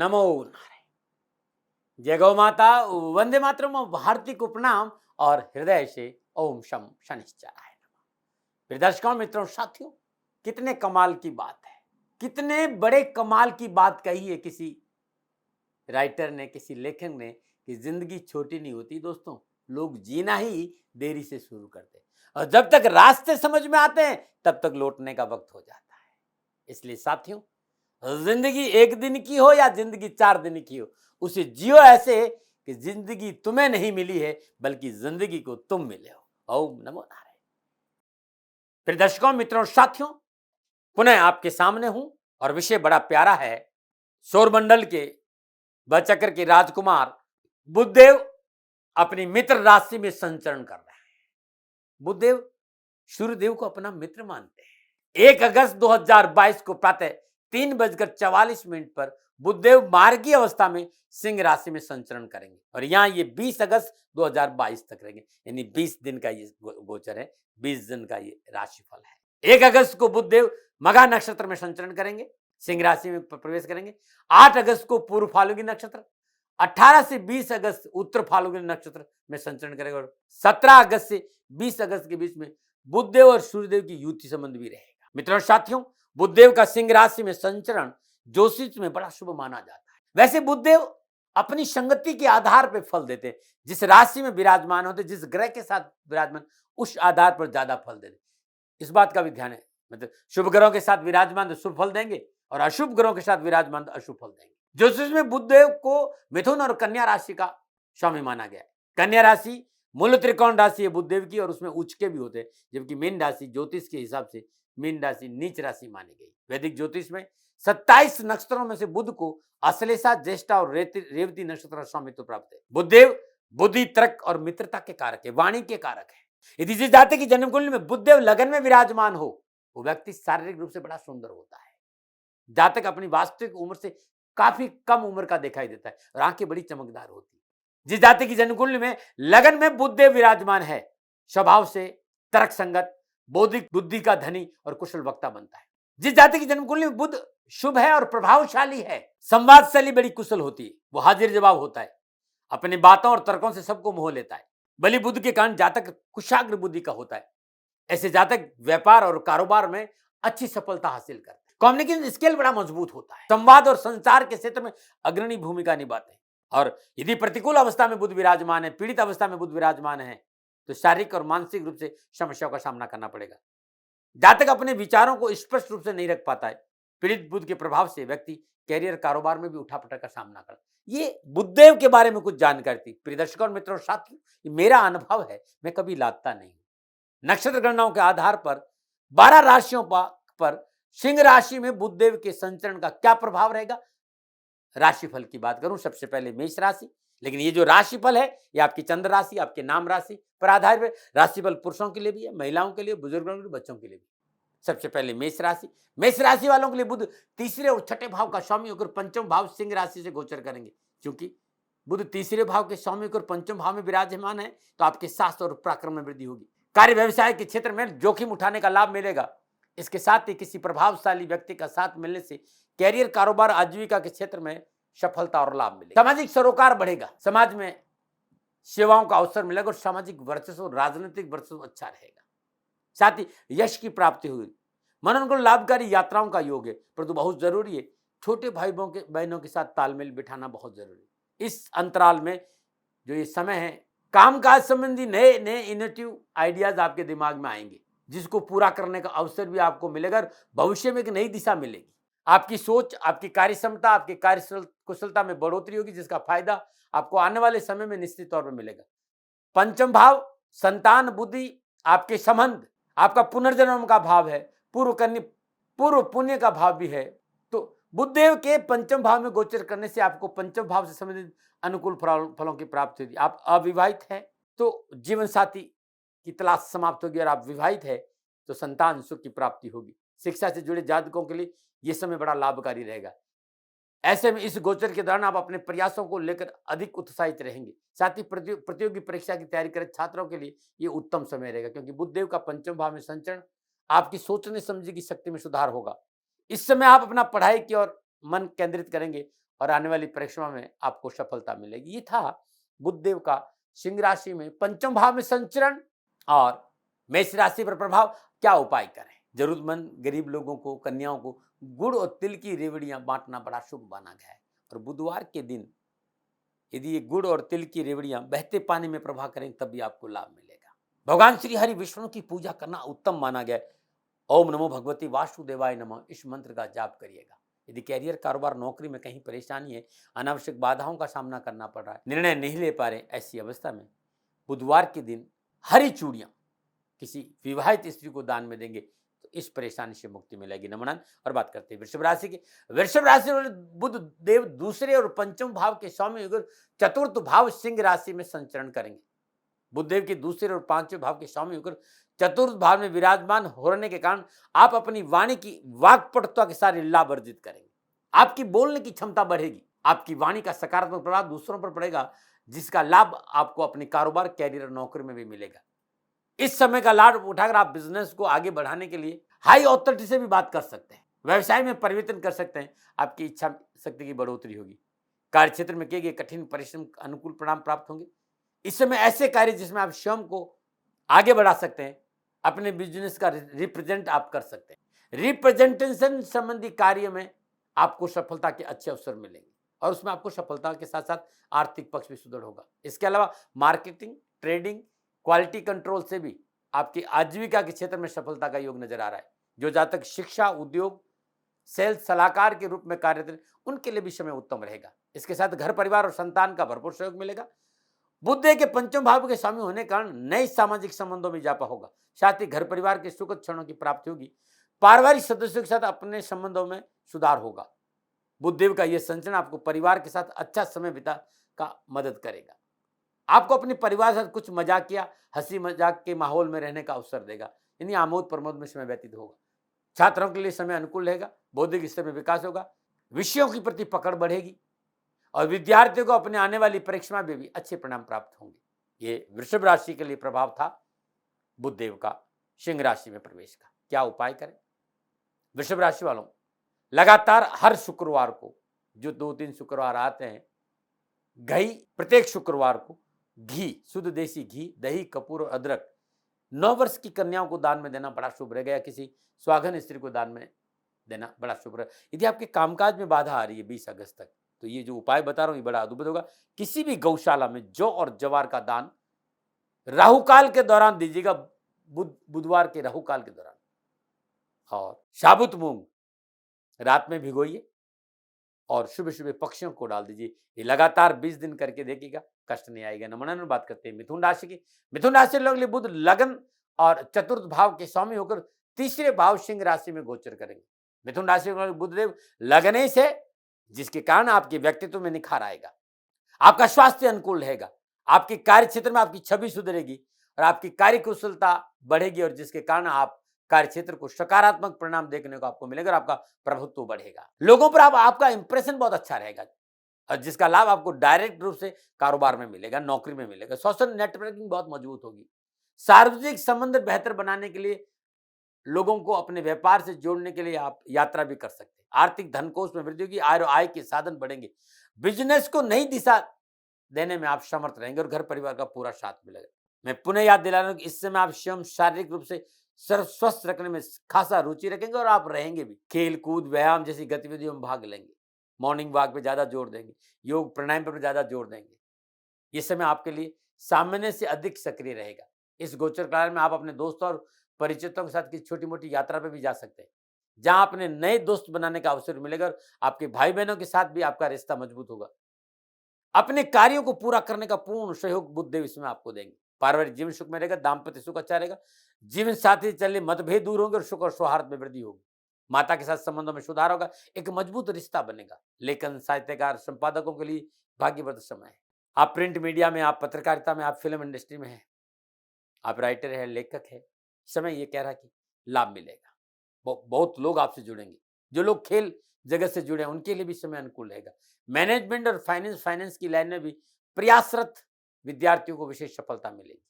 नमो नारायण। जय गौ माता, वंदे मातरम, भारती को प्रणाम और हृदय से ओम शम शनिश्चराय नमः। प्रिय दर्शकों, मित्रों, साथियों, कितने कमाल की बात है, कितने बड़े कमाल की बात कही है किसी राइटर ने, किसी लेखक ने कि जिंदगी छोटी नहीं होती दोस्तों, लोग जीना ही देरी से शुरू करते हैं और जब तक रास्ते समझ में आते हैं तब तक लौटने का वक्त हो जाता है। इसलिए साथियों, जिंदगी एक दिन की हो या जिंदगी 4 दिन की हो, उसे जियो ऐसे कि जिंदगी तुम्हें नहीं मिली है बल्कि जिंदगी को तुम मिले हो। ओम नमो नारायण। फिर दर्शकों, मित्रों, साथियों, पुनः आपके सामने हूं और विषय बड़ा प्यारा है। सौरमंडल के बचक्र के राजकुमार बुधदेव अपनी मित्र राशि में संचरण कर रहे हैं। बुधदेव सूर्यदेव को अपना मित्र मानते हैं। 1 अगस्त 2022 को प्रातः 3:44 पर बुधदेव मार्गीय अवस्था में सिंह राशि में संचरण करेंगे और यहाँ ये 20 अगस्त 2022 तक रहेंगे, यानी 20 दिन का ये गोचर है, 20 दिन का ये राशिफल है। 1 अगस्त को बुधदेव मघा नक्षत्र में संचरण करेंगे, सिंह राशि में प्रवेश करेंगे। 8 अगस्त को पूर्व फाल्गुनी नक्षत्र, 18 से 20 अगस्त उत्तर फाल्गुनी नक्षत्र में संचरण करेगा और 17 अगस्त से 20 अगस्त के बीच में बुधदेव और सूर्यदेव की युति संबंध भी रहेगा। मित्रों साथियों, बुधदेव का सिंह राशि में संचरण ज्योतिष में बड़ा शुभ माना जाता है। वैसे बुधदेव अपनी संगति के आधार पर फल देते हैं, जिस राशि में विराजमान होते, जिस ग्रह के साथ विराजमान, उस आधार पर ज्यादा फल देते। इस बात का भी ध्यान है, मतलब शुभ ग्रहों के साथ विराजमान तो शुभ फल देंगे और अशुभ ग्रहों के साथ विराजमान तो अशुभ फल देंगे। ज्योतिष में बुधदेव को मिथुन और कन्या राशि का स्वामी माना गया है। कन्या राशि मूल त्रिकोण राशि है बुधदेव की और उसमें उच्च के भी होते हैं, जबकि मीन राशि ज्योतिष के हिसाब से मीन राशि नीच राशि मानी गई। वैदिक ज्योतिष में 27 नक्षत्रों में से बुध को अश्लेषा, ज्येष्ठा और रेवती नक्षत्र का स्वामित्व प्राप्त है। बुधदेव बुद्धि, तर्क और मित्रता के कारक है, वाणी के कारक है। यदि जिस जातक की जन्म कुंडली में बुधदेव लगन में विराजमान हो, वो व्यक्ति शारीरिक रूप से बड़ा सुंदर होता है। जातक अपनी वास्तविक उम्र से काफी कम उम्र का दिखाई देता है और आंखें बड़ी चमकदार होती है। जिस जाति की जन्म कुंडली में लगन में बुधदेव विराजमान है, स्वभाव से तर्क संगत, बौद्धिक बुद्धि का धनी और कुशल वक्ता बनता है। जिस जाति की जन्म कुंडली में बुध शुभ है और प्रभावशाली है, संवादशैली बड़ी कुशल होती है, वो हाजिर जवाब होता है, अपनी बातों और तर्कों से सबको मोह लेता है। बलि बुद्ध के कारण जातक कुशाग्र बुद्धि का होता है। ऐसे जातक व्यापार और कारोबार में अच्छी सफलता हासिल करते हैं। कम्युनिकेशन स्किल बड़ा मजबूत होता है, संवाद और संचार के क्षेत्र में अग्रणी भूमिका निभाते हैं। और यदि प्रतिकूल अवस्था में बुध विराजमान है, पीड़ित अवस्था में बुध विराजमान है, तो शारीरिक और मानसिक रूप से समस्याओं का सामना करना पड़ेगा। जातक अपने विचारों को स्पष्ट रूप से नहीं रख पाता है। पीड़ित बुध के प्रभाव से व्यक्ति कैरियर, कारोबार में भी उठापटक का सामना करता है। ये बुधदेव के बारे में कुछ जानकारी थी। प्रिय दर्शकों और मित्रों साथियों, ये मेरा अनुभव है, मैं कभी लादता नहीं। नक्षत्र गणनाओं के आधार पर 12 राशियों पर सिंह राशि में बुधदेव के संचरण का क्या प्रभाव रहेगा। राशिफल की बात करूं, सबसे पहले मेष राशि, लेकिन ये जो राशिफल है ये आपकी चंद्र राशि, आपके नाम राशि पर आधारित है। राशिफल पुरुषों के लिए भी है, महिलाओं के लिए, बुजुर्गों के लिए, बच्चों के लिए भी। सबसे पहले मेष राशि। मेष राशि वालों के लिए बुध तीसरे और छठे भाव का स्वामी होकर पंचम भाव सिंह राशि से गोचर करेंगे। क्योंकि बुध तीसरे भाव के स्वामी होकर पंचम भाव में विराजमान है, तो आपके साहस और पराक्रम में वृद्धि होगी। कार्य व्यवसाय के क्षेत्र में जोखिम उठाने का लाभ मिलेगा। इसके साथ ही किसी प्रभावशाली व्यक्ति का साथ मिलने से कैरियर, कारोबार, आजीविका के क्षेत्र में सफलता और लाभ मिलेगा। सामाजिक सरोकार बढ़ेगा, समाज में सेवाओं का अवसर मिलेगा और सामाजिक वर्चस्व, राजनीतिक वर्चस्व अच्छा रहेगा। साथ ही यश की प्राप्ति हुई। मनोनुकूल लाभकारी यात्राओं का योग है, परंतु बहुत जरूरी है छोटे भाई बहनों के साथ तालमेल बिठाना बहुत जरूरी है। इस अंतराल में जो ये समय है, कामकाज संबंधी नए नए इनोवेटिव आइडियाज आपके दिमाग में आएंगे, जिसको पूरा करने का अवसर भी आपको मिलेगा और भविष्य में एक नई दिशा मिलेगी। आपकी सोच, आपकी कार्य क्षमता, आपकी कार्य कुशलता में बढ़ोतरी होगी, जिसका फायदा आपको आने वाले समय में निश्चित तौर पर मिलेगा। पंचम भाव संतान, बुद्धि, आपके संबंध, आपका पुनर्जन्म का भाव है, पूर्व पुण्य का भाव भी है। तो बुधदेव के पंचम भाव में गोचर करने से आपको पंचम भाव से संबंधित अनुकूल फलों की प्राप्ति होगी। आप अविवाहित हैं तो जीवन साथी की तलाश समाप्त होगी और आप विवाहित है तो संतान सुख की प्राप्ति होगी। शिक्षा से जुड़े जातकों के लिए यह समय बड़ा लाभकारी रहेगा। ऐसे में इस गोचर के दौरान आप अपने प्रयासों को लेकर अधिक उत्साहित रहेंगे। साथ ही प्रतियोगी परीक्षा की तैयारी कर छात्रों के लिए ये उत्तम समय रहेगा, क्योंकि बुधदेव का पंचम भाव में संचरण आपकी सोचने समझने की शक्ति में सुधार होगा। इस समय आप अपना पढ़ाई की ओर मन केंद्रित करेंगे और आने वाली परीक्षा में आपको सफलता मिलेगी। ये था बुधदेव का सिंह राशि में पंचम भाव में संचरण और मेष राशि पर प्रभाव। क्या उपाय करें? जरूरतमंद गरीब लोगों को, कन्याओं को गुड़ और तिल की रेवड़ियां बांटना बड़ा शुभ माना गया है। और बुधवार के दिन यदि ये गुड़ और तिल की रेवड़ियां बहते पानी में प्रवाह करें तब भी आपको लाभ मिलेगा। भगवान श्री हरि विष्णु की पूजा करना उत्तम माना गया है। ओम नमो भगवती वासुदेवाय नमः इस मंत्र का जाप करिएगा। यदि कैरियर, कारोबार, नौकरी में कहीं परेशानी है, अनावश्यक बाधाओं का सामना करना पड़ रहा है, निर्णय नहीं ले पा रहे, ऐसी अवस्था में बुधवार के दिन हरी चूड़ियां किसी विवाहित स्त्री को दान में देंगे तो इस परेशानी से मुक्ति मिलेगी। नमन। और बात करते हैं वृषभ राशि की। वृषभ राशि में बुध देव दूसरे और पंचम भाव के स्वामी होकर चतुर्थ भाव सिंह राशि में संचरण करेंगे। बुधदेव के दूसरे और पांचवें भाव के स्वामी होकर चतुर्थ भाव में विराजमान होने के कारण आप अपनी वाणी की वाक्पटुता के साथ लाभ अर्जित करेंगे। आपकी बोलने की क्षमता बढ़ेगी। आपकी वाणी का सकारात्मक प्रभाव दूसरों पर पड़ेगा, जिसका लाभ आपको अपने कारोबार, कैरियर और नौकरी में भी मिलेगा। इस समय का लाभ उठाकर आप बिजनेस को आगे बढ़ाने के लिए हाई अथॉरिटी से भी बात कर सकते हैं, व्यवसाय में परिवर्तन कर सकते हैं। आपकी इच्छा शक्ति की बढ़ोतरी होगी। कार्य क्षेत्र में किए गए कठिन परिश्रम अनुकूल परिणाम प्राप्त होंगे। इस समय ऐसे कार्य जिसमें आप स्वयं को आगे बढ़ा सकते हैं, अपने बिजनेस का रिप्रेजेंट आप कर सकते हैं। रिप्रेजेंटेशन संबंधी कार्य में आपको सफलता के अच्छे अवसर मिलेंगे और उसमें आपको सफलता के साथ साथ आर्थिक पक्ष भी सुदृढ़ होगा। इसके अलावा मार्केटिंग, ट्रेडिंग, क्वालिटी कंट्रोल से भी आपकी आजीविका के क्षेत्र में सफलता का योग नजर आ रहा है। जो जातक शिक्षा, उद्योग, सेल्स सलाहकार के रूप में कार्यरत हैं, उनके लिए भी समय उत्तम रहेगा। इसके साथ घर परिवार और संतान का भरपूर सहयोग मिलेगा। बुध के पंचम भाव के स्वामी होने के कारण नए सामाजिक संबंधों में इजाफा होगा। साथ ही घर परिवार के सुखद क्षणों की प्राप्ति होगी। पारिवारिक सदस्यों के साथ अपने संबंधों में सुधार होगा। बुधदेव का यह संचरण आपको परिवार के साथ अच्छा समय बिता का मदद करेगा। आपको अपने परिवार के साथ कुछ मजाकिया, हंसी मजाक के माहौल में रहने का अवसर देगा। यानी आमोद प्रमोद में समय व्यतीत होगा। छात्रों के लिए समय अनुकूल रहेगा। बौद्धिक स्तर में विकास होगा। विषयों के प्रति पकड़ बढ़ेगी और विद्यार्थियों को अपने आने वाली परीक्षा में भी अच्छे परिणाम प्राप्त होंगे। ये वृषभ राशि के लिए प्रभाव था बुधदेव का सिंह राशि में प्रवेश का। क्या उपाय करें? वृषभ राशि वालों, लगातार हर शुक्रवार को, जो 2-3 शुक्रवार आते हैं, प्रत्येक शुक्रवार को घी, शुद्ध देसी घी, दही, कपूर और अदरक 9 वर्ष की कन्याओं को दान में देना बड़ा शुभ रहेगा, या किसी स्वागन स्त्री को दान में देना बड़ा शुभ रहेगा। यदि आपके कामकाज में बाधा आ रही है 20 अगस्त तक, तो ये जो उपाय बता रहा हूं ये बड़ा अद्भुत होगा। किसी भी गौशाला में जौ और जवार का दान राहुकाल के दौरान दीजिएगा, बुधवार के राहुकाल के दौरान। और साबुत मूंग रात में भिगोइए और सुबह सुबह पक्षियों को डाल दीजिए। ये लगातार 20 दिन करके देखिएगा, कष्ट नहीं आएगा। नमन। बात करते हैं मिथुन राशि की। मिथुन राशि लोग लिए बुध लगन और चतुर्थ भाव के स्वामी होकर तीसरे भाव सिंह राशि में गोचर करेंगे। मिथुन राशि में बुधदेव लगने से, जिसके कारण आपके व्यक्तित्व में निखार आएगा। आपका स्वास्थ्य अनुकूल रहेगा। आपके कार्य क्षेत्र में आपकी छवि सुधरेगी और आपकी कार्य कुशलता बढ़ेगी, और जिसके कारण आप कार्य क्षेत्र को सकारात्मक परिणाम देखने को आपको मिलेगा और आपका प्रभुत्व बढ़ेगा। लोगों पर आपका इंप्रेशन बहुत अच्छा रहेगा, और जिसका लाभ आपको डायरेक्ट रूप से कारोबार में मिलेगा, नौकरी में मिलेगा। सोशल नेटवर्किंग बहुत मजबूत होगी। सार्वजनिक संबंध बेहतर बनाने के लिए, लोगों को अपने व्यापार से जोड़ने के लिए आप यात्रा भी कर सकते हैं। आर्थिक धनकोष में वृद्धि होगी। आय के साधन बढ़ेंगे। बिजनेस को नई दिशा देने में आप समर्थ रहेंगे और घर परिवार का पूरा साथ मिलेगा। मैं पुनः याद दिला रहा हूं कि इस समय आप स्वयं शारीरिक रूप से स्वस्थ रखने में खासा रुचि रखेंगे और आप रहेंगे भी। खेल कूद, व्यायाम जैसी गतिविधियों में भाग लेंगे। मॉर्निंग वॉक पे ज्यादा जोर देंगे। योग प्राणायाम पर ज्यादा जोर देंगे। ये समय आपके लिए सामान्य से अधिक सक्रिय रहेगा। इस गोचर काल में आप अपने दोस्तों और परिचितों के साथ किसी छोटी मोटी यात्रा पे भी जा सकते हैं, जहां अपने नए दोस्त बनाने का अवसर मिलेगा और आपके भाई बहनों के साथ भी आपका रिश्ता मजबूत होगा। अपने कार्यों को पूरा करने का पूर्ण सहयोग बुधदेव इसमें आपको देंगे। पारिवारिक जीवन सुख में रहेगा। दाम्पत्य सुख अच्छा रहेगा। जीवन साथी चले मतभेद दूर होंगे और सुख और सौहार्द में वृद्धि होगी। माता के साथ संबंधों में सुधार होगा। एक मजबूत रिश्ता बनेगा। लेखन, साहित्यकार, संपादकों के लिए भाग्यवर्ध समय है। आप प्रिंट मीडिया में, आप पत्रकारिता में, आप फिल्म इंडस्ट्री में हैं, आप राइटर है, लेखक है, समय ये कह रहा कि लाभ मिलेगा। बहुत लोग आपसे जुड़ेंगे। जो लोग खेल जगत से जुड़े हैं उनके लिए भी समय अनुकूल रहेगा। मैनेजमेंट और फाइनेंस की लाइन में भी प्रयासरत विद्यार्थियों को विशेष सफलता मिलेगी।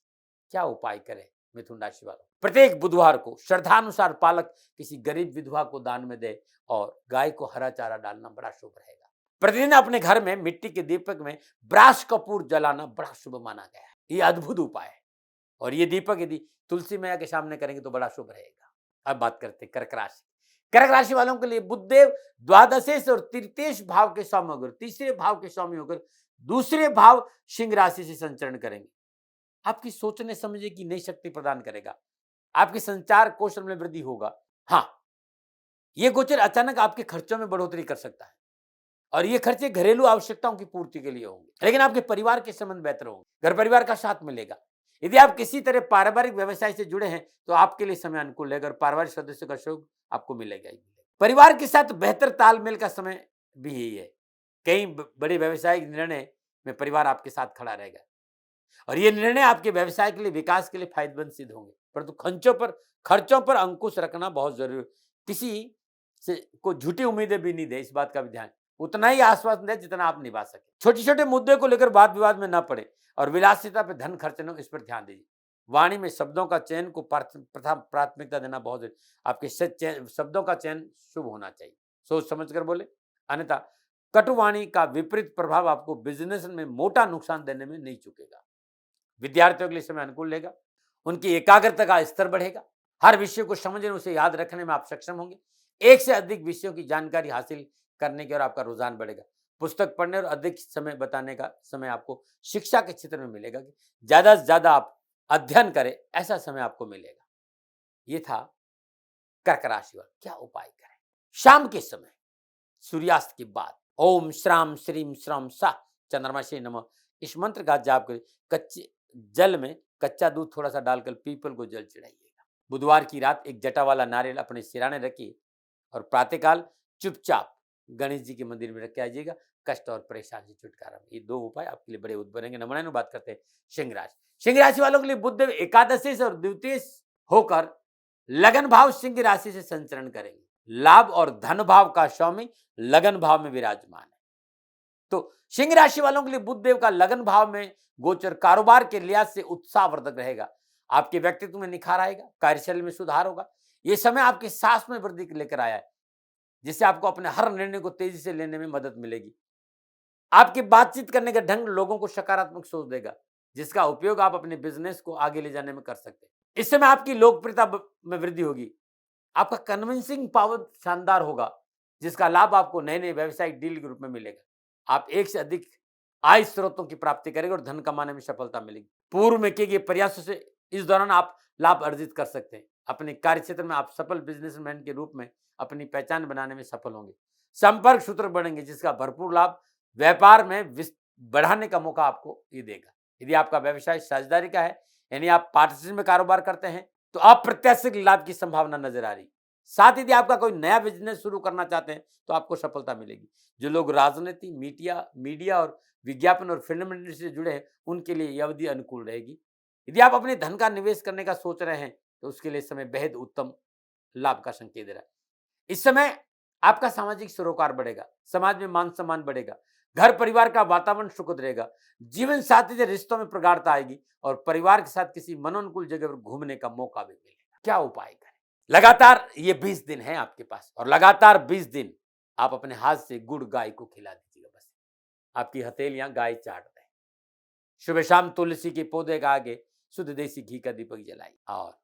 क्या उपाय करें मिथुन राशि वालों? प्रत्येक बुधवार को श्रद्धानुसार पालक किसी गरीब विधवा को दान में दे और गाय को हरा चारा डालना बड़ा शुभ रहेगा। प्रतिदिन अपने घर में मिट्टी के दीपक में ब्रास कपूर जलाना बड़ा शुभ माना गया है। ये अद्भुत उपाय है और ये दीपक यदि तुलसी मैया के सामने करेंगे तो बड़ा शुभ रहेगा। अब बात करते हैं कर्क राशि। कर्क राशि वालों के लिए बुधदेव द्वादशेश और तृतीयेश भाव के स्वामी होकर, तीसरे भाव के स्वामी होकर दूसरे भाव सिंह राशि से संचरण करेंगे। आपकी सोचने समझने की नई शक्ति प्रदान करेगा। आपके संचार कौशल में वृद्धि होगा। हाँ, ये गोचर अचानक आपके खर्चों में बढ़ोतरी कर सकता है और ये खर्चे घरेलू आवश्यकताओं की पूर्ति के लिए होंगे, लेकिन आपके परिवार के संबंध बेहतर होंगे। घर परिवार का साथ मिलेगा। यदि आप किसी तरह पारिवारिक व्यवसाय से जुड़े हैं तो आपके लिए समय अनुकूल रहेगा और पारिवारिक सदस्यों का सहयोग आपको मिलेगा ही मिलेगा। परिवार के साथ बेहतर तालमेल का समय भी यही है। कई बड़े व्यवसायिक निर्णय में परिवार आपके साथ खड़ा रहेगा और ये निर्णय आपके व्यवसाय के लिए, विकास के लिए फायदेमंद सिद्ध होंगे। परंतु खर्चों पर अंकुश रखना बहुत जरूरी। किसी से को झूठी उम्मीदें भी नहीं दे, इस बात का भी ध्यान। उतना ही आश्वासन दे जितना आप निभा सके। छोटे छोटे मुद्दे को लेकर वाद विवाद में न पड़े और विलासिता पर धन खर्च न, इस पर ध्यान दीजिए। वाणी में शब्दों का चयन को प्राथमिकता देना बहुत जरूरी। आपके शब्दों का चयन शुभ होना चाहिए, सोच समझ कर बोले, अन्यथा कटुवाणी का विपरीत प्रभाव आपको बिजनेस में मोटा नुकसान देने में नहीं चुकेगा। विद्यार्थियों के लिए समय अनुकूल रहेगा। उनकी एकाग्रता का स्तर बढ़ेगा। हर विषय को समझने, उसे याद रखने में आप सक्षम होंगे। एक से अधिक विषयों की जानकारी हासिल करने की ओर आपका रुझान बढ़ेगा। पुस्तक पढ़ने और अधिक समय बताने का समय आपको शिक्षा के क्षेत्र में मिलेगा कि ज्यादा से ज्यादा आप अध्ययन करें, ऐसा समय आपको मिलेगा। ये था कर्क राशि वाले क्या उपाय करें। शाम के समय सूर्यास्त के बाद ओम श्राम श्रीम श्रम सा चंद्रमा से नमः, इस मंत्र का जाप करें। कच्चे जल में कच्चा दूध थोड़ा सा डालकर पीपल को जल चढ़ाइएगा। बुधवार की रात एक जटा वाला नारियल अपने सिराने रखिए और प्रातःकाल चुपचाप गणेश जी के मंदिर में रख के आइएगा। कष्ट और परेशानी से छुटकारा। ये दो उपाय आपके लिए बड़े उद्भव रहेंगे। नमूना बात करते हैं सिंह राशि। सिंह राशि वालों के लिए बुध एकादशी और द्वितीय होकर लगन भाव सिंह राशि से संचरण करेंगे। लाभ और धन भाव का स्वामी लगन भाव में विराजमान है, तो सिंह राशि वालों के लिए बुध देव का लगन भाव में गोचर कारोबार के लिहाज से उत्साहवर्धक रहेगा। आपके व्यक्तित्व में निखार आएगा, कार्यशैली में सुधार होगा। यह समय आपके साहस में वृद्धि लेकर आया है, जिससे आपको अपने हर निर्णय को तेजी से लेने में मदद मिलेगी। आपकी बातचीत करने का ढंग लोगों को सकारात्मक सोच देगा, जिसका उपयोग आप अपने बिजनेस को आगे ले जाने में कर सकते हैं। इस समय आपकी लोकप्रियता में वृद्धि होगी। आपका कन्विंसिंग पावर शानदार होगा, जिसका लाभ आपको नए नए व्यावसायिक डील के रूप में मिलेगा। आप एक से अधिक आय स्रोतों की प्राप्ति करेंगे और धन कमाने में सफलता मिलेगी। पूर्व में किए गए प्रयासों से इस दौरान आप लाभ अर्जित कर सकते हैं। अपने कार्य क्षेत्र में आप सफल बिजनेसमैन के रूप में अपनी पहचान बनाने में सफल होंगे। संपर्क सूत्र बढ़ेंगे, जिसका भरपूर लाभ व्यापार में बढ़ाने का मौका आपको ये देगा। यदि आपका व्यवसाय साझेदारी का है, यानी आप पार्टनरशिप में कारोबार करते हैं, तो अप्रत्याशित लाभ की संभावना नजर आ रही। साथ ही यदि आपका कोई नया बिजनेस शुरू करना चाहते हैं तो आपको सफलता मिलेगी। जो लोग राजनीति, मीडिया और विज्ञापन और फिल्म इंडस्ट्री से जुड़े हैं, उनके लिए यह अवधि अनुकूल रहेगी। यदि आप अपने धन का निवेश करने का सोच रहे हैं तो उसके लिए समय बेहद उत्तम लाभ का संकेत दे रहा है। इस समय आपका सामाजिक सरोकार बढ़ेगा, समाज में मान सम्मान बढ़ेगा, घर परिवार का वातावरण सुखद रहेगा, जीवन साथी से रिश्तों में प्रगाढ़ता आएगी और परिवार के साथ किसी मनोनुकूल जगह पर घूमने का मौका भी मिलेगा। क्या उपाय करें। लगातार ये 20 दिन है आपके पास और लगातार 20 दिन आप अपने हाथ से गुड़ गाय को खिला दीजिएगा। बस आपकी हथेलियां गाय चाट रहे। सुबह शाम तुलसी के पौधे के आगे शुद्ध देसी घी का दीपक जलाई और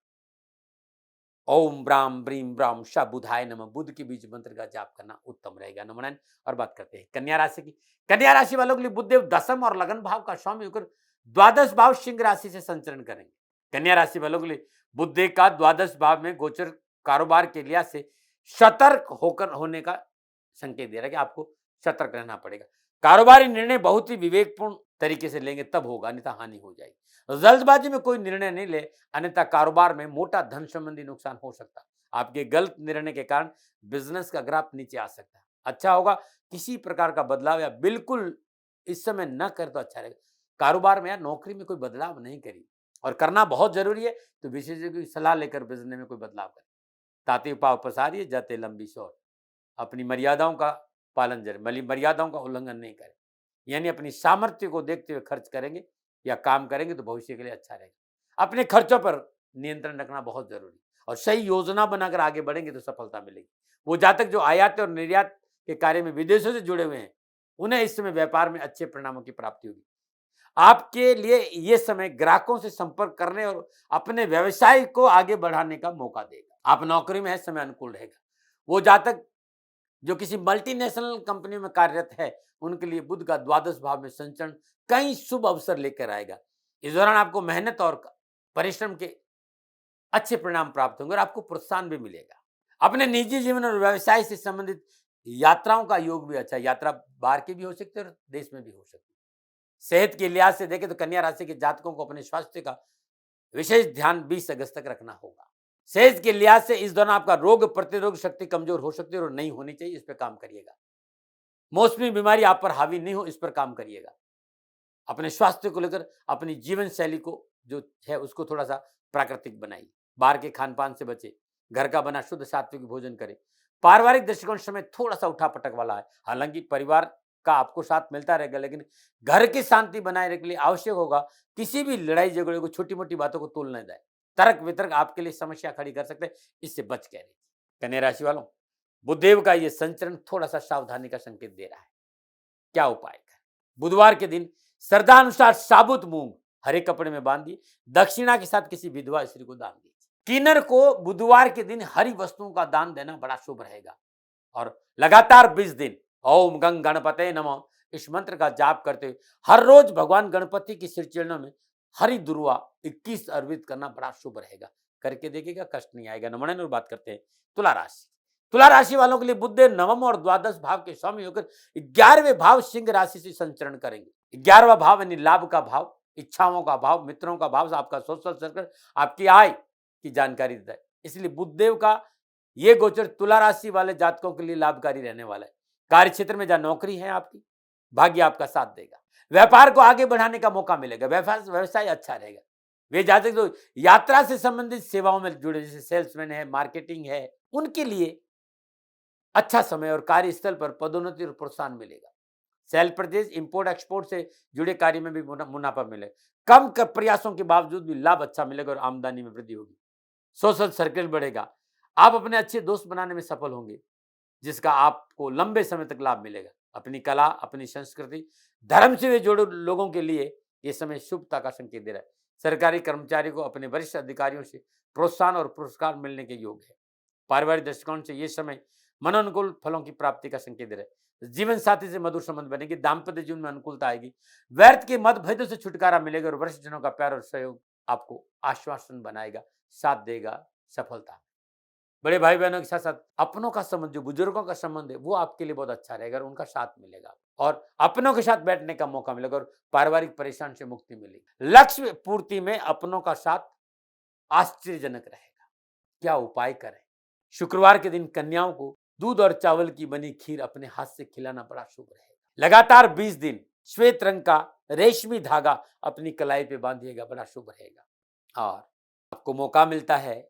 ओम ब्राम ब्रीम ब्राम शा बुधाय नमः, बुध के बीज मंत्र का जाप करना उत्तम रहेगा। नमन। और बात करते हैं कन्या राशि की। कन्या राशि वालों के लिए बुधदेव दशम और लगन भाव का स्वामी होकर द्वादश भाव सिंह राशि से संचरण करेंगे। कन्या राशि वालों के लिए बुधदेव का द्वादश भाव में गोचर कारोबार के लिहाज से सतर्क होकर होने का संकेत दे रहा है कि आपको सतर्क रहना पड़ेगा। कारोबारी निर्णय बहुत ही विवेकपूर्ण तरीके से लेंगे, तब होगा, अन्यथा हानि हो जाएगी। जल्दबाजी में कोई निर्णय नहीं ले, अन्यथा कारोबार में मोटा धन संबंधी नुकसान हो सकता है। आपके गलत निर्णय के कारण बिजनेस का ग्राफ नीचे आ सकता है। अच्छा होगा किसी प्रकार का बदलाव या बिल्कुल इस समय न कर तो अच्छा रहेगा। कारोबार में या नौकरी में कोई बदलाव नहीं करिए और करना बहुत जरूरी है तो विशेषज्ञ की सलाह लेकर बिजनेस में कोई बदलाव करें। ताते पाव पसारिए, जाते लंबी सौर। अपनी मर्यादाओं का पालन जरूर, मर्यादाओं का उल्लंघन नहीं करें, यानी अपनी सामर्थ्य को देखते हुए खर्च करेंगे या काम करेंगे तो भविष्य के लिए अच्छा रहेगा। अपने खर्चों पर नियंत्रण रखना बहुत जरूरी और सही योजना बनाकर आगे बढ़ेंगे तो सफलता मिलेगी। वो जातक जो आयात और निर्यात के कार्य में विदेशों से जुड़े हुए हैं, उन्हें इस समय व्यापार में अच्छे परिणामों की प्राप्ति होगी। आपके लिए ये समय ग्राहकों से संपर्क करने और अपने व्यवसाय को आगे बढ़ाने का मौका देगा। आप नौकरी में है, समय अनुकूल रहेगा। वो जातक जो किसी मल्टीनेशनल कंपनी में कार्यरत है, उनके लिए बुध का द्वादश भाव में संचरण कई शुभ अवसर लेकर आएगा। इस दौरान आपको मेहनत और परिश्रम के अच्छे परिणाम प्राप्त होंगे और आपको प्रोत्साहन भी मिलेगा। अपने निजी जीवन और व्यवसाय से संबंधित यात्राओं का योग भी अच्छा है। यात्रा बाहर की भी हो सकती है और देश में भी हो सकती है। सेहत के लिहाज से देखें तो कन्या राशि के जातकों को अपने स्वास्थ्य का विशेष ध्यान 20 अगस्त तक रखना होगा। सेहत के लिहाज से इस दौरान आपका रोग प्रतिरोधक शक्ति कमजोर हो सकती है और नहीं होनी चाहिए, इस पर काम करिएगा। मौसमी बीमारी आप पर हावी नहीं हो, इस पर काम करिएगा। अपने स्वास्थ्य को लेकर अपनी जीवन शैली को जो है उसको थोड़ा सा प्राकृतिक बनाइए। बाहर के खान पान से बचे, घर का बना शुद्ध सात्विक भोजन करें। पारिवारिक दृष्टिकोण समय थोड़ा सा उठा पटक वाला है। हालांकि परिवार का आपको साथ मिलता रहेगा, लेकिन घर की शांति बनाए रखने के लिए आवश्यक होगा किसी भी लड़ाई झगड़े को, छोटी मोटी बातों को तोल न जाए। तर्क वितर्क आपके लिए समस्या खड़ी कर सकते हैं, इससे बच के रहिए। कन्या राशि वालों, बुधदेव का यह संचरण थोड़ा सा सावधानी का संकेत दे रहा है। क्या उपाय करें? बुधवार के दिन श्रद्धानुसार साबुत मूंग हरे कपड़े में बांधिए। दक्षिणा के साथ किसी विधवा स्त्री को दान दीजिए। किन्नर को बुधवार के दिन हरी वस्तुओं का दान देना बड़ा शुभ रहेगा। और लगातार 20 दिन ओम गंग गणपते नमः इस मंत्र का जाप करते हुए हर रोज भगवान गणपति की श्री चरणों में हरी दुर्वा 21 अर्पित करना बड़ा शुभ रहेगा। करके देखिएगा, कष्ट नहीं आएगा। नमन और बात करते हैं तुला राशि। तुला राशि वालों के लिए बुधदेव नवम और द्वादश भाव के स्वामी होकर 11वें भाव सिंह राशि से संचरण करेंगे। 11वां भाव यानी लाभ का भाव, इच्छाओं का भाव, मित्रों का भाव, आपका सोशल सर्कल, आपकी आय की जानकारी देता है। इसलिए बुधदेव का ये गोचर तुला राशि वाले जातकों के लिए लाभकारी रहने वाला है। कार्य क्षेत्र में जहां नौकरी है आपकी, भाग्य आपका साथ देगा। व्यापार को आगे बढ़ाने का मौका मिलेगा। व्यवसाय अच्छा रहेगा। वे जातक जो यात्रा से संबंधित सेवाओं में जुड़े, जैसे सेल्समैन है, मार्केटिंग है, उनके लिए अच्छा समय और कार्यस्थल पर पदोन्नति और प्रोत्साहन मिलेगा। सेल परचेज, इंपोर्ट एक्सपोर्ट से जुड़े कार्य में भी मुनाफा मिलेगा। कम प्रयासों के बावजूद भी लाभ अच्छा मिलेगा और आमदनी में वृद्धि होगी। सोशल सर्कल बढ़ेगा। आप अपने अच्छे दोस्त बनाने में सफल होंगे, जिसका आपको लंबे समय तक लाभ मिलेगा। अपनी कला, अपनी संस्कृति, धर्म से वे जुड़े लोगों के लिए यह समय शुभता का संकेत दे रहा है। सरकारी कर्मचारी को अपने वरिष्ठ अधिकारियों से प्रोत्साहन और पुरस्कार मिलने के योग है। पारिवारिक दृष्टिकोण से यह समय मनोनुकूल फलों की प्राप्ति का संकेत दे रहा है। जीवन साथी से मधुर संबंध बनेगी। दाम्पत्य जीवन में अनुकूलता आएगी। व्यर्थ के मतभेदों से छुटकारा मिलेगा और वरिष्ठ जनों का प्यार और सहयोग आपको आश्वासन बनाएगा, साथ देगा सफलता। बड़े भाई बहनों के साथ साथ अपनों का संबंध, जो बुजुर्गों का संबंध है, वो आपके लिए बहुत अच्छा रहेगा और उनका साथ मिलेगा और अपनों के साथ बैठने का मौका मिलेगा और पारिवारिक परेशान से मुक्ति मिलेगी। लक्ष्य पूर्ति में अपनों का साथ आश्चर्यजनक रहेगा। क्या उपाय करें? शुक्रवार के दिन कन्याओं को दूध और चावल की बनी खीर अपने हाथ से खिलाना बड़ा शुभ रहेगा। लगातार 20 दिन श्वेत रंग का रेशमी धागा अपनी कलाई पे बांधिएगा, बड़ा शुभ रहेगा। और आपको मौका मिलता है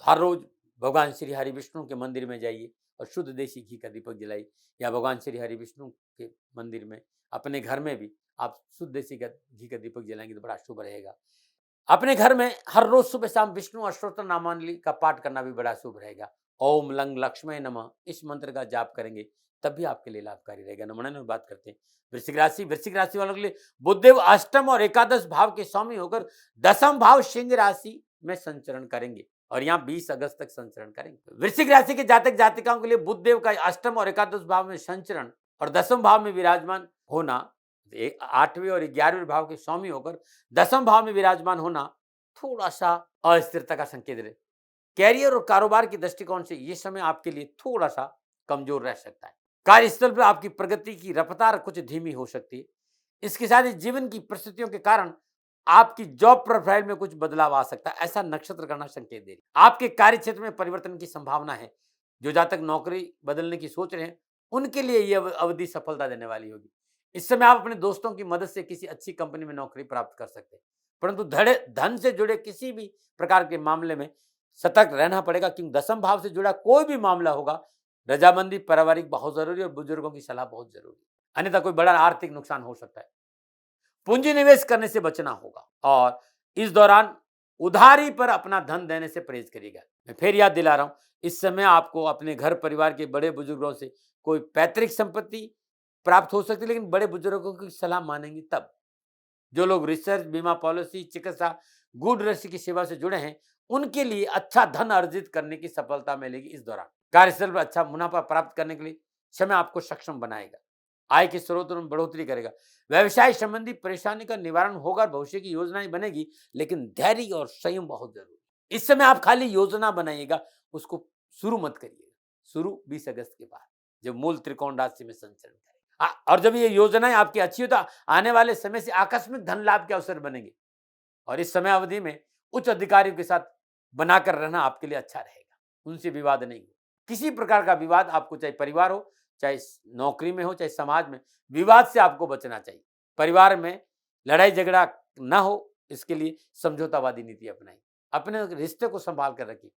हर रोज भगवान श्री हरि विष्णु के मंदिर में जाइए और शुद्ध देसी घी का दीपक जलाइए, या भगवान श्री हरि विष्णु के मंदिर में, अपने घर में भी आप शुद्ध देसी घी का दीपक जलाएंगे तो बड़ा शुभ रहेगा। अपने घर में हर रोज सुबह शाम विष्णु अष्टोत्तर नामावली का पाठ करना भी बड़ा शुभ रहेगा। ओम लंग लक्ष्मय नमः इस मंत्र का जाप करेंगे तब भी आपके लिए लाभकारी रहेगा। नमन में बात करते हैं वृश्चिक राशि। वृश्चिक राशि वालों के लिए बुधदेव अष्टम और एकादश भाव के स्वामी होकर दसम भाव सिंह राशि में संचरण करेंगे और यहाँ 20 अगस्त तक संचरण करेंगे। वृश्चिक राशि के जातक जातिकाओं के लिए बुधदेव का अष्टम और एकादश भाव में संचरण और दसम भाव में विराजमान होना, 8वें और 11वें भाव के स्वामी होकर दसम भाव में विराजमान होना थोड़ा सा अस्थिरता का संकेत है। कैरियर और कारोबार के दृष्टिकोण से यह समय आपके लिए थोड़ा सा कमजोर रह सकता है। कार्यस्थल पर आपकी प्रगति की रफ्तार कुछ धीमी हो सकती है। इसके साथ ही जीवन की परिस्थितियों के कारण आपकी जॉब प्रोफाइल में कुछ बदलाव आ सकता है, ऐसा नक्षत्र करना संकेत दे रही है। आपके कार्य क्षेत्र में परिवर्तन की संभावना है। जो जातक नौकरी बदलने की सोच रहे हैं उनके लिए यह अवधि सफलता देने वाली होगी। इस समय आप अपने दोस्तों की मदद से किसी अच्छी कंपनी में नौकरी प्राप्त कर सकते हैं, परंतु धन से जुड़े किसी भी प्रकार के मामले में सतर्क रहना पड़ेगा, क्योंकि दसम भाव से जुड़ा कोई भी मामला होगा, रजामंदी पारिवारिक बहुत जरूरी और बुजुर्गों की सलाह बहुत जरूरी, अन्यथा कोई बड़ा आर्थिक नुकसान हो सकता है। पूंजी निवेश करने से बचना होगा और इस दौरान उधारी पर अपना धन देने से परहेज करिएगा। मैं फिर याद दिला रहा हूं, इस समय आपको अपने घर परिवार के बड़े बुजुर्गों से कोई पैतृक संपत्ति प्राप्त हो सकती है, लेकिन बड़े बुजुर्गों की सलाह मानेंगे तब। जो लोग रिसर्च, बीमा पॉलिसी, चिकित्सा, गूढ़ रहस्य की सेवा से जुड़े हैं, उनके लिए अच्छा धन अर्जित करने की सफलता मिलेगी इस दौरान। कार्यस्थल पर अच्छा मुनाफा प्राप्त करने के लिए समय आपको सक्षम बनाएगा। आय के स्रोतों में बढ़ोतरी करेगा। व्यवसाय संबंधी परेशानी का निवारण होगा और भविष्य की योजनाएं बनेगी, लेकिन धैर्य और संयम बहुत जरूरी है। इस समय आप खाली योजना बनाइएगा, उसको शुरू मत करिएगा। शुरू 20 अगस्त के बाद, जब मूल त्रिकोण राशि में संचरण करेगा। और जब ये योजनाएं आपकी अच्छी हो तो आने वाले समय से आकस्मिक धन लाभ के अवसर बनेंगे। और इस समय अवधि में उच्च अधिकारियों के साथ बनाकर रहना आपके लिए अच्छा रहेगा। उनसे विवाद नहीं हो। किसी प्रकार का विवाद, आपको चाहे परिवार हो, चाहे नौकरी में हो, चाहे समाज में, विवाद से आपको बचना चाहिए। परिवार में लड़ाई झगड़ा ना हो, इसके लिए समझौतावादी नीति अपनाई। अपने रिश्ते को संभाल कर रखिए।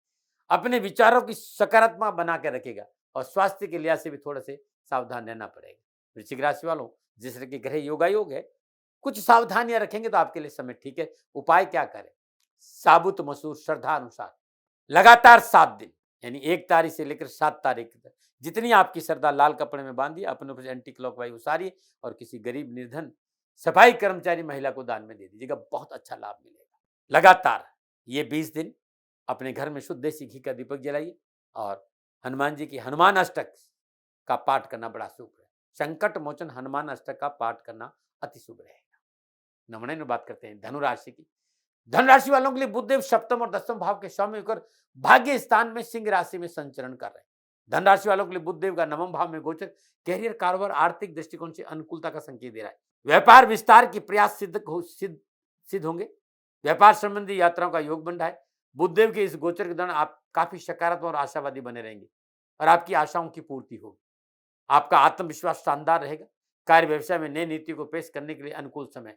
अपने विचारों की सकारात्मक बना के रखेगा। और स्वास्थ्य के लिहाज से भी थोड़ा से सावधान रहना पड़ेगा। वृश्चिक राशि वालों, जिस तरह के ग्रह योगायोग है, कुछ सावधानियां रखेंगे तो आपके लिए समय ठीक है। उपाय क्या करें? साबुत मसूर श्रद्धा अनुसार लगातार 7 दिन, यानी 1 तारीख से लेकर 7 तारीख तक, जितनी आपकी श्रद्धा, लाल कपड़े में बांधिए, अपने ऊपर एंटी क्लॉकवाइज उसारिए और किसी गरीब, निर्धन, सफाई कर्मचारी महिला को दान में दे दीजिएगा। बहुत अच्छा लाभ मिलेगा। लगातार ये 20 दिन अपने घर में शुद्ध देसी घी का दीपक जलाइए और हनुमान जी की हनुमान अष्टक का पाठ करना बड़ा शुभ है। संकट मोचन हनुमान अष्टक का पाठ करना अति शुभ रहेगा। नमूने में बात करते हैं धनुराशि की। धनराशि वालों के लिए बुधदेव सप्तम और दसम भाव के स्वामी होकर भाग्य स्थान में सिंह राशि में संचरण कर रहे हैं। धनराशि वालों के लिए बुधदेव का नवम भाव में गोचर कैरियर, कारोबार, आर्थिक दृष्टिकोण से अनुकूलता का संकेत दे रहा है। व्यापार विस्तार की प्रयास सिद्ध होंगे। व्यापार संबंधी यात्राओं का योग बन रहा है। बुधदेव के इस गोचर के दौरान आप काफी सकारात्मक और आशावादी बने रहेंगे और आपकी आशाओं की पूर्ति होगी। आपका आत्मविश्वास शानदार रहेगा। कार्य व्यवसाय में नई नीति को पेश करने के लिए अनुकूल समय।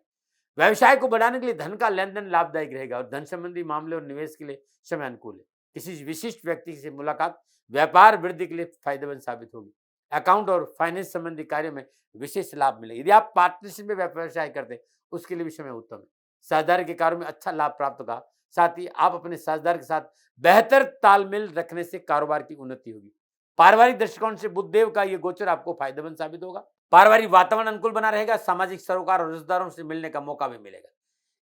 व्यवसाय को बढ़ाने के लिए धन का लेन देन लाभदायक रहेगा और धन संबंधी मामले और निवेश के लिए समय अनुकूल है। किसी विशिष्ट व्यक्ति से मुलाकात व्यापार वृद्धि के लिए फायदेमंद साबित होगी। अकाउंट और फाइनेंस संबंधी कार्यों में विशेष लाभ मिलेगा। यदि आप पार्टनरशिप में व्यवसाय करते हैं, उसके लिए भी समय उत्तम है। साझेदारी के कार्यों में अच्छा लाभ प्राप्त होगा। साथ ही आप अपने साझेदार के साथ बेहतर तालमेल रखने से कारोबार की उन्नति होगी। पारिवारिक दृष्टिकोण से बुधदेव का ये गोचर आपको फायदेमंद साबित होगा। पारिवारिक वातावरण अनुकूल बना रहेगा। सामाजिक सरोकार और रिश्तेदारों से मिलने का मौका भी मिलेगा।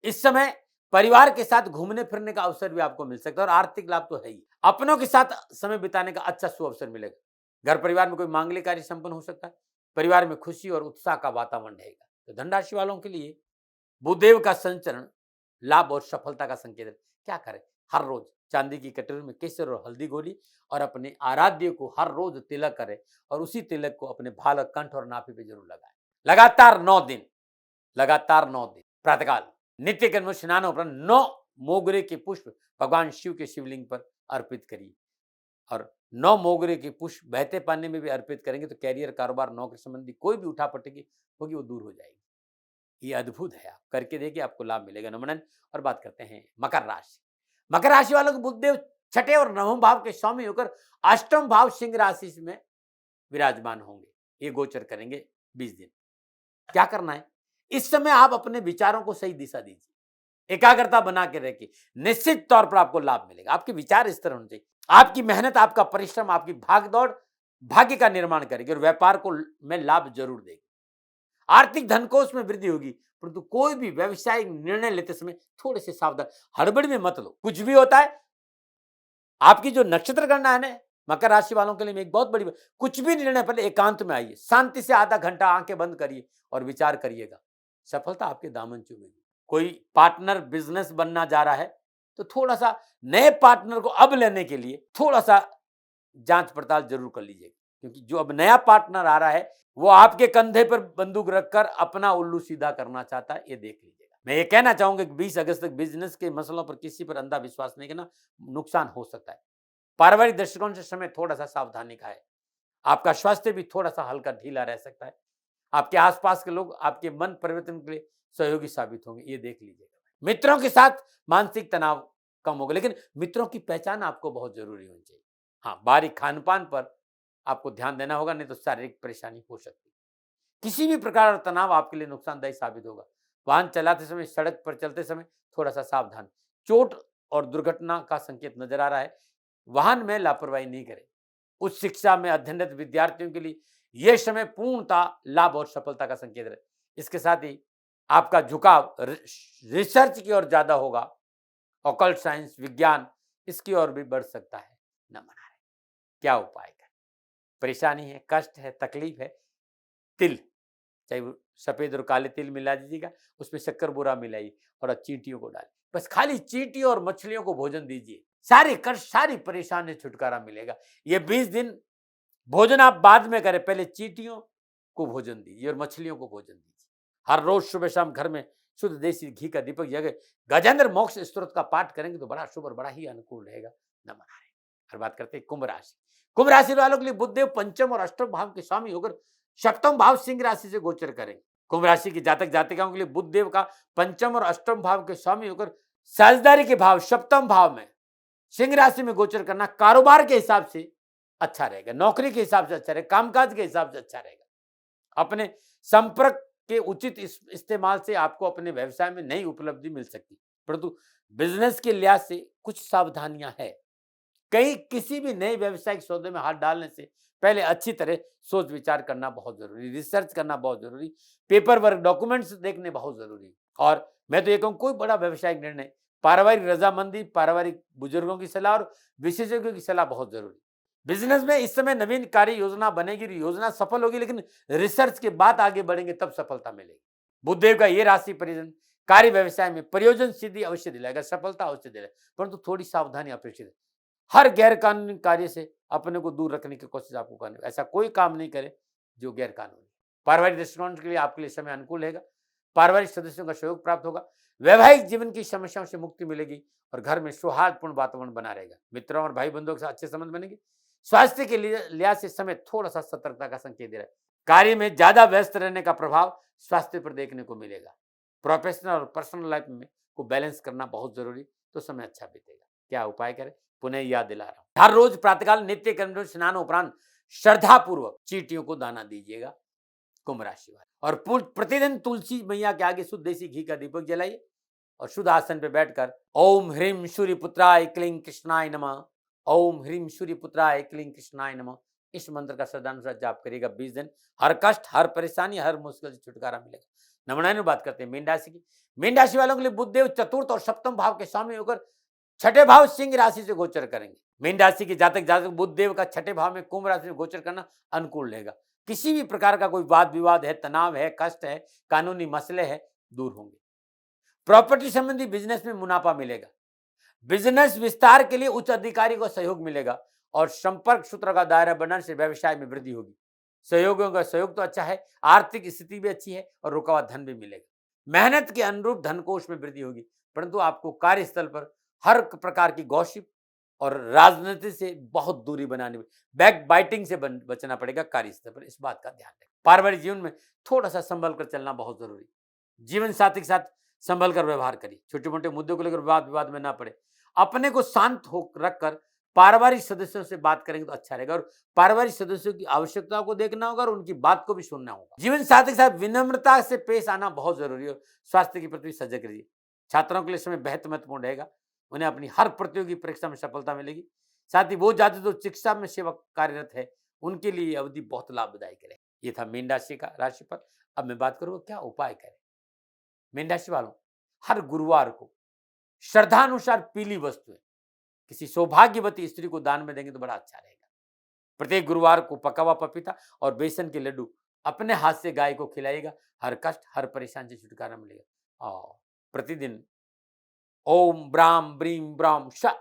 इस समय परिवार के साथ घूमने फिरने का अवसर भी आपको मिल सकता है और आर्थिक लाभ तो है ही। अपनों के साथ समय बिताने का अच्छा सुअवसर मिलेगा। घर परिवार में कोई मांगलिक कार्य संपन्न हो सकता है। परिवार में खुशी और उत्साह का वातावरण रहेगा। तो धनराशि वालों के लिए बुधदेव का संचरण लाभ और सफलता का संकेत है। क्या करें? हर रोज चांदी की कटोरी में केसर और हल्दी घोली और अपने आराध्य को हर रोज तिलक करें और उसी तिलक को अपने भाल, कंठ और नाभि पे जरूर लगाएं। लगातार 9 दिन, प्रातःकाल नित्य कर्म स्नान उपरांत 9 मोगरे के पुष्प भगवान शिव के शिवलिंग पर अर्पित करिए और 9 मोगरे के पुष्प बहते पानी में भी अर्पित करेंगे तो कैरियर, कारोबार, नौकरी संबंधी कोई भी उठापटकी होगी वो दूर हो जाएगी। ये अद्भुत है। आप करके देखिए, आपको लाभ मिलेगा। नमन। और बात करते हैं मकर राशि। मकर राशि वालों को बुधदेव छठे और नवम भाव के स्वामी होकर अष्टम भाव सिंह राशि में विराजमान होंगे। ये गोचर करेंगे 20 दिन। क्या करना है? इस समय आप अपने विचारों को सही दिशा दीजिए, एकाग्रता बना के रखिए। निश्चित तौर पर आपको लाभ मिलेगा। आपके विचार इस तरह होने चाहिए। आपकी मेहनत, आपका परिश्रम, आपकी भागदौड़ भाग्य का निर्माण करेगी और व्यापार को में लाभ जरूर देगी। आर्थिक धनकोष में वृद्धि होगी, परंतु कोई भी व्यवसायिक निर्णय लेते समय थोड़े से सावधान, हड़बड़ी में मत लो। कुछ भी होता है, आपकी जो नक्षत्र गणना है ना, मकर राशि वालों के लिए एक बहुत बड़ी, कुछ भी निर्णय पहले एकांत में आइए, शांति से आधा घंटा आंखें बंद करिए और विचार करिएगा। सफलता आपके दामन चूमेगी। कोई पार्टनर बिजनेस बनना जा रहा है तो थोड़ा सा नए पार्टनर को अब लेने के लिए थोड़ा सा जांच पड़ताल जरूर कर लीजिएगा, क्योंकि जो अब नया पार्टनर आ रहा है वो आपके कंधे पर बंदूक रखकर अपना उल्लू सीधा करना चाहता है। ये देख लीजिएगा। मैं ये कहना चाहूंगा कि 20 अगस्त तक बिजनेस के मसलों पर किसी पर अंधा विश्वास नहीं करना, नुकसान हो सकता है। पारिवारिक दृष्टिकोण से समय थोड़ा सा सावधानी का है। आपका स्वास्थ्य भी थोड़ा सा हल्का ढीला रह सकता है। आपके आसपास के लोग आपके मन परिवर्तन के लिए सहयोगी साबित होंगे, ये देख लीजिएगा। मित्रों के साथ मानसिक तनाव कम होगा, लेकिन मित्रों की पहचान आपको बहुत जरूरी होनी चाहिए। हाँ, बारीक खान पान पर आपको ध्यान देना होगा, नहीं तो शारीरिक परेशानी हो सकती है। किसी भी प्रकार का तनाव आपके लिए नुकसानदायी साबित होगा। वाहन चलाते समय, सड़क पर चलते समय थोड़ा सा सावधान। चोट और दुर्घटना का संकेत नजर आ रहा है। वाहन में लापरवाही नहीं करें। उच्च शिक्षा में अध्ययनरत विद्यार्थियों के लिए यह समय पूर्णतः लाभ और सफलता का संकेत है। इसके साथ ही आपका झुकाव रिसर्च की ओर ज्यादा होगा, ऑकल्ट साइंस, विज्ञान, इसकी ओर भी बढ़ सकता है। न मना रहे, क्या उपाय करें? परेशानी है, कष्ट है, तकलीफ है, तिल, चाहे वो सफेद और काले तिल मिला दीजिएगा, उसमें शक्कर बूरा मिलाइए और चींटियों को डालिए। बस खाली चींटियों और मछलियों को भोजन दीजिए, सारे कष्ट, सारी परेशानी से छुटकारा मिलेगा। ये 20 दिन भोजन आप बाद में करें, पहले चींटियों को भोजन दीजिए और मछलियों को भोजन दीजिए। हर रोज सुबह शाम घर में शुद्ध देसी घी का दीपक जगह गजेंद्र मोक्ष स्तोत्र का पाठ करेंगे तो बड़ा शुभ और बड़ा ही अनुकूल रहेगा। न मनाए। हर बात करते हैं कुंभ राशि। कुंभ राशि वालों के लिए बुधदेव पंचम और अष्टम भाव के स्वामी होकर सप्तम भाव सिंह राशि से गोचर करेंगे। कुंभ राशि की जातक जातिकाओं के लिए बुधदेव का पंचम और अष्टम भाव के स्वामी होकर साझेदारी के भाव सप्तम भाव में सिंह राशि में गोचर करना कारोबार के हिसाब से अच्छा रहेगा, नौकरी के हिसाब से अच्छा रहेगा, कामकाज के हिसाब से अच्छा रहेगा। अपने संपर्क के उचित इस्तेमाल से आपको अपने व्यवसाय में नई उपलब्धि मिल सकती, परंतु बिजनेस के लिहाज से कुछ सावधानियां है। कहीं किसी भी नए व्यवसायिक सौदे में हाथ डालने से पहले अच्छी तरह सोच विचार करना बहुत जरूरी, रिसर्च करना बहुत जरूरी, पेपर वर्क डॉक्यूमेंट्स देखने बहुत जरूरी। और मैं तो ये कहूँ, कोई बड़ा व्यवसायिक निर्णय पारिवारिक रजामंदी, पारिवारिक बुजुर्गों की सलाह और विशेषज्ञों की सलाह बहुत जरूरी। बिजनेस में इस समय नवीन कार्य योजना बनेगी, योजना सफल होगी, लेकिन रिसर्च के बाद आगे बढ़ेंगे तब सफलता मिलेगी। बुधदेव का ये राशि परिजन कार्य व्यवसाय में प्रयोजन सिद्धि अवश्य दिलाएगा, सफलता अवश्य दिलाएगा, परंतु थोड़ी सावधानी अपेक्षित है। हर गैर कानूनी कार्य से अपने को दूर रखने की कोशिश आपको करनी है। ऐसा कोई काम नहीं करे जो गैर कानूनी। पारिवारिक दृष्टिकोण के लिए आपके लिए समय अनुकूल रहेगा, पारिवारिक सदस्यों का सहयोग प्राप्त होगा, वैवाहिक जीवन की समस्याओं से मुक्ति मिलेगी और घर में सौहार्दपूर्ण वातावरण बना रहेगा। मित्रों और भाई बंधुओं के साथ अच्छे संबंध बनेंगे। स्वास्थ्य के लिहाज से समय थोड़ा सा सतर्कता का संकेत दे रहा है। कार्य में ज्यादा व्यस्त रहने का प्रभाव स्वास्थ्य पर देखने को मिलेगा। प्रोफेशनल और पर्सनल लाइफ में को बैलेंस करना बहुत जरूरी, तो समय अच्छा बीतेगा। क्या उपाय करें? पुनः याद दिला रहा हूं, हर रोज प्रातःकाल नित्य कर्म स्नान उपरांत श्रद्धा पूर्वक चींटियों को दाना दीजिएगा। कुंभ राशि वाले और प्रतिदिन तुलसी मैया के आगे शुद्ध देसी घी का दीपक जलाइए और शुद्ध आसन पर बैठकर ओम ह्रीम सूर्यपुत्राय क्लीं कृष्णाय नमः, ओम ह्रीम सूर्यपुत्राय क्लीं कृष्णाय नमः, इस मंत्र का श्रद्धानुसार जाप करिएगा। 20 दिन हर कष्ट, हर परेशानी, हर मुश्किल से छुटकारा मिलेगा। नमनायन बात करते हैं मीन राशि की। मीन राशि वालों के लिए बुधदेव चतुर्थ और सप्तम भाव के स्वामी होकर छठे भाव सिंह राशि से गोचर करेंगे। मीन राशि के जातक जातक बुधदेव का छठे भाव में कुंभ राशि में गोचर करना अनुकूल रहेगा। किसी भी प्रकार का कोई वाद विवाद है, तनाव है, कष्ट है, कानूनी मसले है, दूर होंगे। प्रॉपर्टी संबंधी बिजनेस में मुनाफा मिलेगा। बिजनेस विस्तार के लिए उच्च अधिकारी को सहयोग मिलेगा और संपर्क सूत्र का दायरा बढ़ने से व्यवसाय में वृद्धि होगी। सहयोगियों का सहयोग तो अच्छा है, आर्थिक स्थिति भी अच्छी है और रुका हुआ धन भी मिलेगा। मेहनत के अनुरूप धन कोष में वृद्धि होगी, परंतु आपको कार्यस्थल पर हर प्रकार की गॉसिप और राजनीति से बहुत दूरी बनानी, बैक बाइटिंग से बचना पड़ेगा कार्यस्थल पर, इस बात का ध्यान रखें। पारिवारिक जीवन में थोड़ा सा संभल कर चलना बहुत जरूरी। जीवन साथी के साथ संभल कर व्यवहार करिए, छोटे मोटे मुद्दों को लेकर वाद विवाद में ना पड़े। अपने को शांत हो रखकर पारिवारिक सदस्यों से बात करेंगे तो अच्छा रहेगा और पारिवारिक सदस्यों की आवश्यकताओं को देखना होगा और उनकी बात को भी सुनना होगा। जीवन साथी के साथ विनम्रता से पेश आना बहुत जरूरी है। स्वास्थ्य के प्रति सजग रहिए। छात्रों के लिए समय बेहद महत्वपूर्ण रहेगा, उन्हें अपनी हर प्रतियोगी परीक्षा में सफलता मिलेगी। साथ ही वो जाति जो शिक्षा में सेवा कार्यरत है उनके लिए अवधि बहुत लाभदायक रहे। ये था मीन राशि का राशिफल। अब मैं बात करूँ क्या उपाय करें। मीन राशि वालों, हर गुरुवार को श्रद्धानुसार पीली वस्तुएं किसी सौभाग्यवती स्त्री को दान में देंगे तो बड़ा अच्छा रहेगा। प्रत्येक गुरुवार को पका हुआ पपीता और बेसन के लड्डू अपने हाथ से गाय को खिलाएगा। हर कष्ट, हर परेशानी से छुटकारा मिलेगा। और प्रतिदिन ओम ब्राम ब्रीम ब्राम श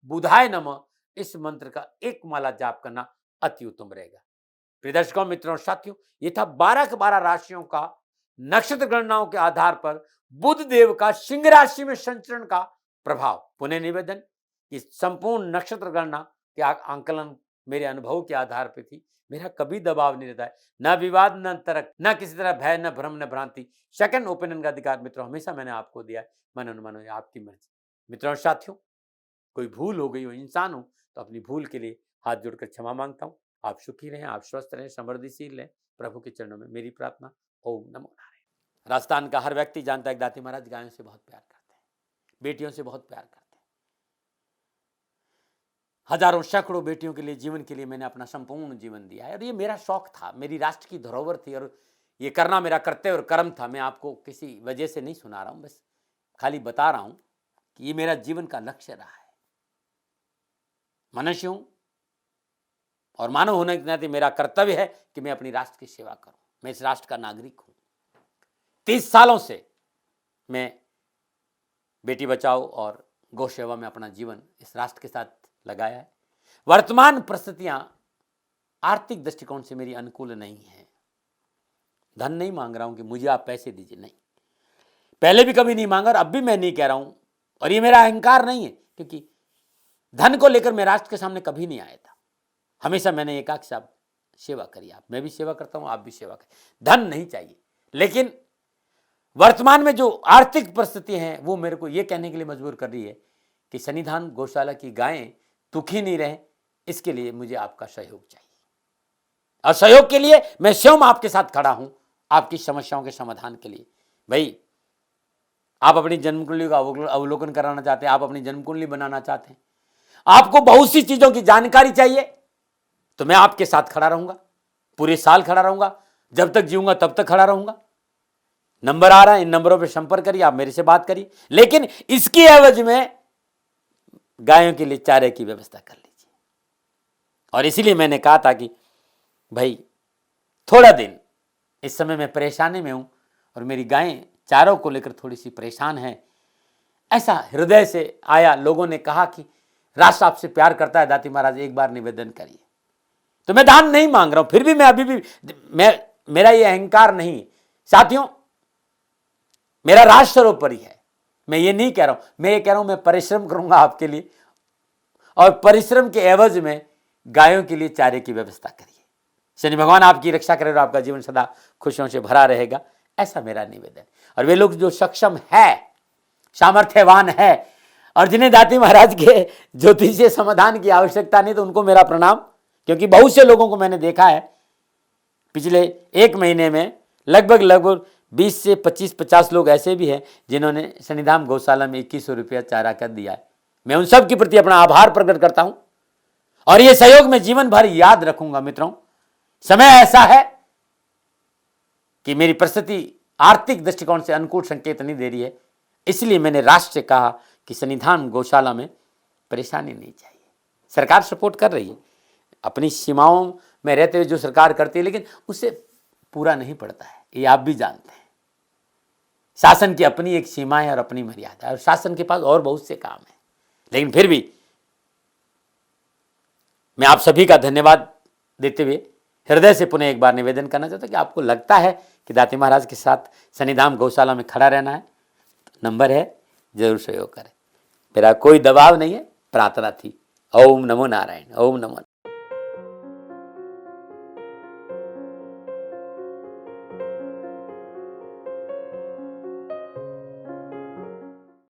बुधाय नमः इस मंत्र का एक माला जाप करना अति उत्तम रहेगा। प्रिय दर्शकों, मित्रों, साथियों, ये था 12 के 12 राशियों का नक्षत्र गणनाओं के आधार पर बुध देव का सिंह राशि में संचरण का प्रभाव। पुनः निवेदन, कि संपूर्ण नक्षत्र गणना के आंकलन मेरे अनुभव के आधार पर थी। मेरा कभी दबाव नहीं रहता है, न विवाद, न तर्क, न किसी तरह भय, न भ्रम, न भ्रांति। सेकंड ओपिनियन का अधिकार मित्रों हमेशा मैंने आपको दिया है। मन अनुमन आपकी मर्जी। मित्रों और साथियों, कोई भूल हो गई हो, इंसान हो, तो अपनी भूल के लिए हाथ जोड़कर क्षमा मांगता हूँ। आप सुखी रहें, आप स्वस्थ रहें, समृद्धिशील रहें, प्रभु के चरणों में मेरी प्रार्थना। ओम नमो नारायण। राजस्थान का हर व्यक्ति जानता है कि दाती महाराज गायों से बहुत प्यार करते हैं, बेटियों से बहुत प्यार करते हैं। हजारों सैकड़ों बेटियों के लिए, जीवन के लिए मैंने अपना संपूर्ण जीवन दिया है और ये मेरा शौक था, मेरी राष्ट्र की धरोहर थी और ये करना मेरा कर्तव्य और कर्म था। मैं आपको किसी वजह से नहीं सुना रहा हूं, बस खाली बता रहा हूं कि ये मेरा जीवन का लक्ष्य रहा है। मनुष्य हूं और मानव होने के नाते मेरा कर्तव्य है कि मैं अपनी राष्ट्र की सेवा करूं। मैं इस राष्ट्र का नागरिक हूं। 30 सालों से मैं बेटी बचाओ और गौ सेवा में अपना जीवन इस राष्ट्र के साथ लगाया है। वर्तमान परिस्थितियां आर्थिक दृष्टिकोण से मेरी अनुकूल नहीं है। धन नहीं मांग रहा हूं कि मुझे आप पैसे दीजिए, नहीं, पहले भी कभी नहीं मांगा और अब भी मैं नहीं कह रहा हूं और ये मेरा अहंकार नहीं है, क्योंकि धन को लेकर मैं राष्ट्र के सामने कभी नहीं आया था। हमेशा मैंने ये कहा कि साहब सेवा करिए, आप, मैं भी सेवा करता हूं, आप भी सेवा करिए, धन नहीं चाहिए। लेकिन वर्तमान में जो आर्थिक परिस्थिति है वो मेरे को ये कहने के लिए मजबूर कर रही है कि सन्निधान गौशाला की गायें दुखी नहीं रहे, इसके लिए मुझे आपका सहयोग चाहिए और सहयोग के लिए मैं स्वयं आपके साथ खड़ा हूं, आपकी समस्याओं के समाधान के लिए। भाई, आप अपनी जन्म कुंडली का अवलोकन कराना चाहते हैं, आप अपनी जन्म कुंडली बनाना चाहते हैं, आपको बहुत सी चीजों की जानकारी चाहिए, तो मैं आपके साथ खड़ा रहूंगा, पूरे साल खड़ा रहूंगा, जब तक जीऊंगा तब तक खड़ा रहूंगा। नंबर आ रहा है, इन नंबरों पे संपर्क करिए, आप मेरे से बात करिए, लेकिन इसकी एवज में गायों के लिए चारे की व्यवस्था कर लीजिए। और इसीलिए मैंने कहा था कि भाई थोड़ा दिन, इस समय मैं परेशानी में हूं और मेरी गायें चारों को लेकर थोड़ी सी परेशान है। ऐसा हृदय से आया, लोगों ने कहा कि राष्ट्र आपसे प्यार करता है दाती महाराज, एक बार निवेदन करिए। तो मैं दान नहीं मांग रहा हूं, फिर भी मैं अभी भी, मेरा ये अहंकार नहीं साथियों, मेरा राष्ट्र सर्वोपरि है। मैं ये नहीं कह रहा हूं, मैं ये कह रहा हूं मैं परिश्रम करूंगा आपके लिए और परिश्रम के एवज में गायों के लिए चारे की व्यवस्था करिए। शनि भगवान आपकी रक्षा करे और आपका जीवन सदा खुशियों से भरा रहेगा, ऐसा मेरा निवेदन। और वे लोग जो सक्षम है, सामर्थ्यवान है और जिन्हें दाती महाराज के ज्योतिषीय समाधान की आवश्यकता नहीं, तो उनको मेरा प्रणाम, क्योंकि बहुत से लोगों को मैंने देखा है पिछले 1 महीने में लगभग 20 से 25-50 लोग ऐसे भी हैं जिन्होंने शनिधाम गौशाला में 2100 रुपया चारा कर दिया है। मैं उन सब के प्रति अपना आभार प्रकट करता हूं और ये सहयोग में जीवन भर याद रखूंगा। मित्रों, समय ऐसा है कि मेरी परिस्थिति आर्थिक दृष्टिकोण से अनुकूल संकेत नहीं दे रही है, इसलिए मैंने राष्ट्र से कहा कि सन्निधान गौशाला में परेशानी नहीं चाहिए। सरकार सपोर्ट कर रही है, अपनी सीमाओं में रहते हुए जो सरकार करती है, लेकिन उससे पूरा नहीं पड़ता है, ये आप भी जानते हैं। शासन की अपनी एक सीमा है और अपनी मर्यादा है और शासन के पास और बहुत से काम है, लेकिन फिर भी मैं आप सभी का धन्यवाद देते हुए हृदय से पुनः एक बार निवेदन करना चाहता हूं कि आपको लगता है कि दाती महाराज के साथ सन्निधाम गौशाला में खड़ा रहना है, तो नंबर है, जरूर सहयोग करें। मेरा कोई दबाव नहीं है, प्रार्थना थी। ओम नमो नारायण, ओम नमो नारायण।